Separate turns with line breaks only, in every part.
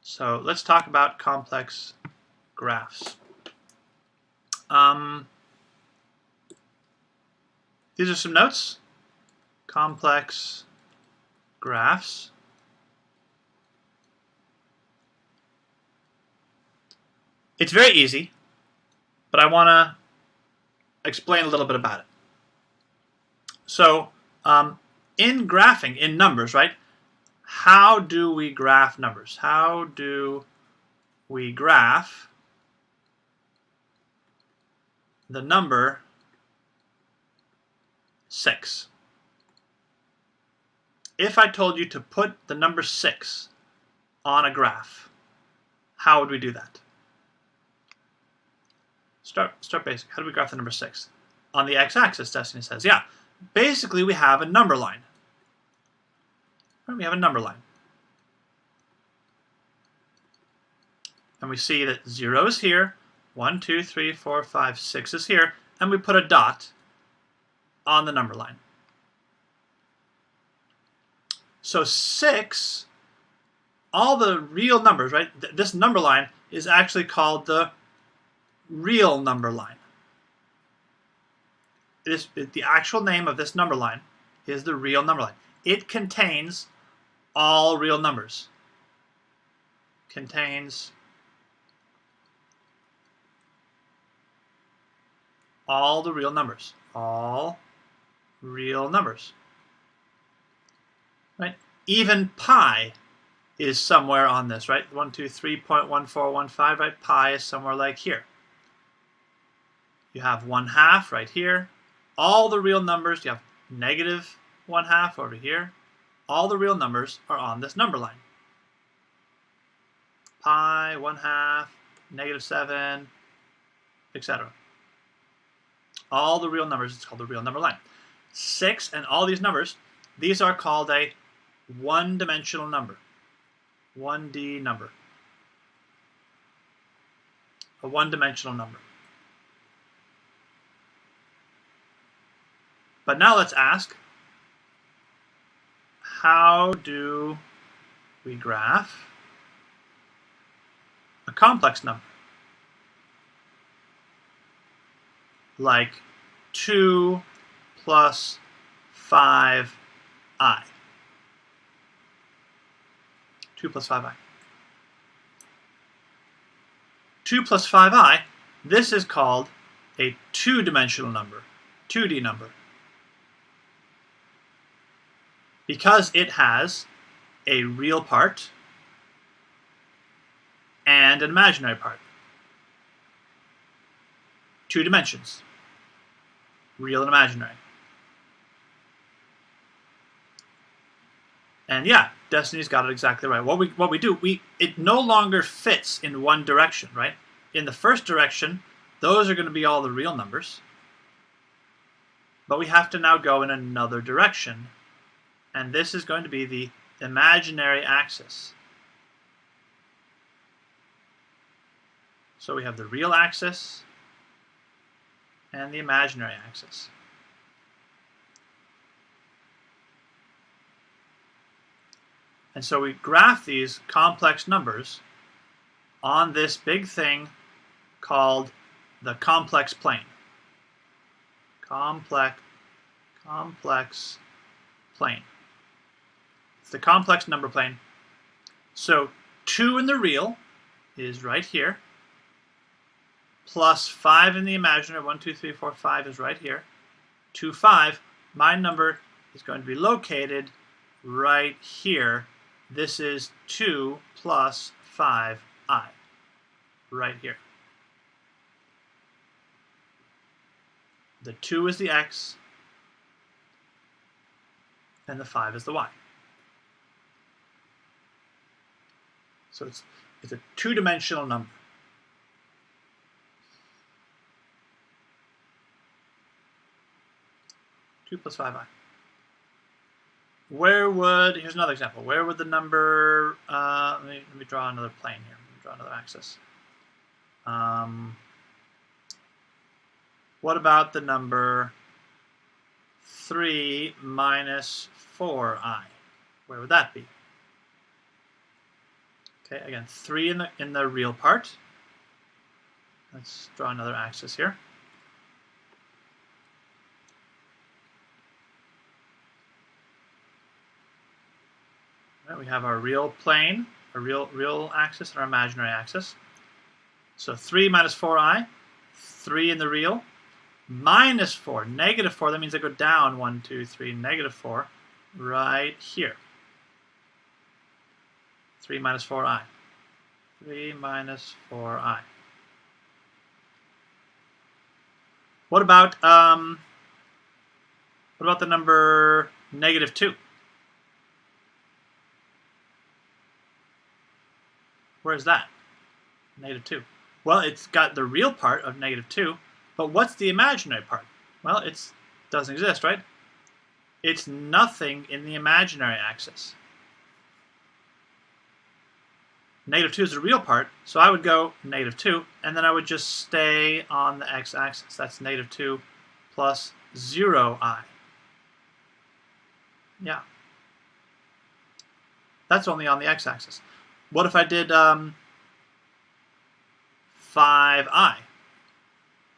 So let's talk about complex graphs. These are some notes. Complex graphs. It's very easy, but I want to explain a little bit about it. So in graphing, in numbers, right? How do we graph numbers? How do we graph the number 6? If I told you to put the number 6 on a graph, how would we do that? Start basic. How do we graph the number 6? On the x-axis, Destiny says. Yeah, basically we have a number line. We have a number line. And we see that 0 is here, 1, 2, 3, 4, 5, 6 is here, and we put a dot on the number line. So 6, all the real numbers, right? This number line is actually called the real number line. The actual name of this number line is the real number line. It contains all real numbers. Contains all the real numbers. All real numbers. Right? Even pi is somewhere on this, right? 123.1415, right? Pi is somewhere like here. You have 1/2 right here. All the real numbers, you have negative 1/2 over here. All the real numbers are on this number line. Pi, 1/2, -7, etc. All the real numbers, it's called the real number line. 6 and all these numbers, these are called a one-dimensional number. 1D number. A one-dimensional number. But now let's ask, how do we graph a complex number? Like 2 plus 5i. 2 plus 5i. 2 plus 5i, this is called a two-dimensional number, 2D number. Because it has a real part and an imaginary part. 2 dimensions. Real and imaginary. And yeah, Destiny's got it exactly right. What we do, it no longer fits in one direction, right? In the first direction, those are going to be all the real numbers. But we have to now go in another direction. And this is going to be the imaginary axis. So we have the real axis and the imaginary axis. And so we graph these complex numbers on this big thing called the complex plane. Complex plane. It's the complex number plane. So 2 in the real is right here, plus 5 in the imaginary. 1, 2, 3, 4, 5 is right here. 2, 5. My number is going to be located right here. This is 2 plus 5i, right here. The 2 is the x, and the 5 is the y. So it's a two-dimensional number. Two plus 5i. Here's another example. Where would the number, let me draw another plane here. Let me draw another axis. What about the number 3 minus 4i? Where would that be? Okay, again, 3 in the real part. Let's draw another axis here. Right, we have our real plane, our real axis, and our imaginary axis. So 3 minus 4i, 3 in the real, minus 4, negative 4, that means I go down 1, 2, 3, negative 4, right here. 3 minus 4i. 3 minus 4i. What about the number negative 2? Where is that? Negative 2. Well, it's got the real part of negative 2, but what's the imaginary part? Well, it doesn't exist, right? It's nothing in the imaginary axis. Negative 2 is the real part, so I would go negative 2, and then I would just stay on the x-axis. That's negative 2 plus 0i. Yeah. That's only on the x-axis. What if I did 5i?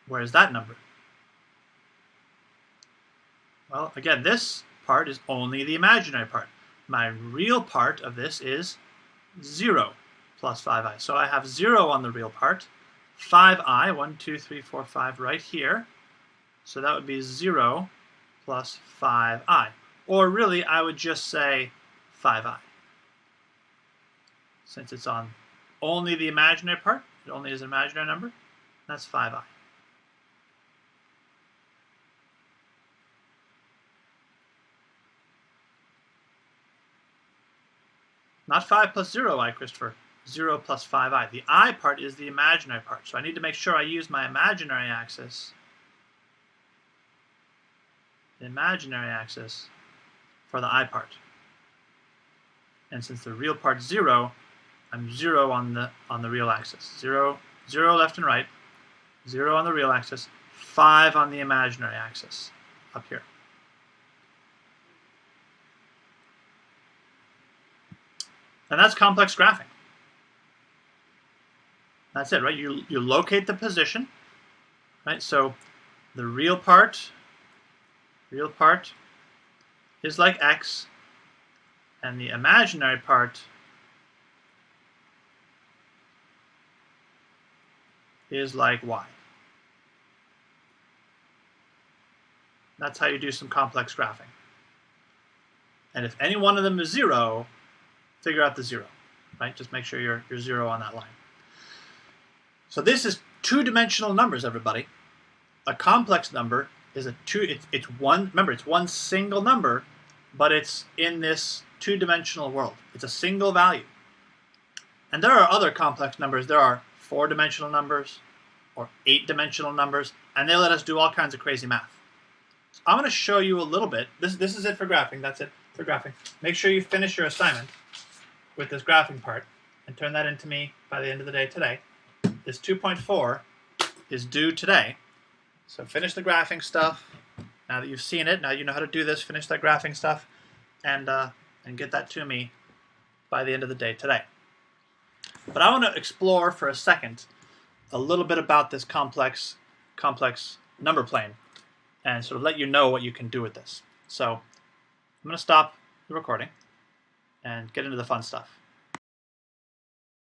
Where is that number? Well, again, this part is only the imaginary part. My real part of this is 0 plus 5i. So I have 0 on the real part, 5i, 1, 2, 3, 4, 5 right here. So that would be 0 plus 5i. Or really, I would just say 5i. Since it's on only the imaginary part, it only is an imaginary number, that's 5i. Not 5 plus 0i, Christopher. 0 plus 5i. The I part is the imaginary part. So I need to make sure I use my imaginary axis. The imaginary axis for the I part. And since the real part's 0, I'm 0 on the real axis. 0 left and right. 0 on the real axis. 5 on the imaginary axis. Up here. And that's complex graphing. That's it, right? You locate the position, right? So the real part is like x, and the imaginary part is like y. That's how you do some complex graphing. And if any one of them is 0, figure out the 0, right? Just make sure you're 0 on that line. So this is two-dimensional numbers, everybody. A complex number is it's one. Remember, it's one single number, but it's in this two-dimensional world. It's a single value. And there are other complex numbers. There are 4-dimensional numbers or 8-dimensional numbers, and they let us do all kinds of crazy math. So I'm going to show you a little bit. This is it for graphing. That's it for graphing. Make sure you finish your assignment with this graphing part and turn that into me by the end of the day today. This 2.4 is due today. So finish the graphing stuff. Now that you've seen it, now you know how to do this, finish that graphing stuff, and get that to me by the end of the day today. But I want to explore for a second a little bit about this complex number plane and sort of let you know what you can do with this. So I'm going to stop the recording and get into the fun stuff.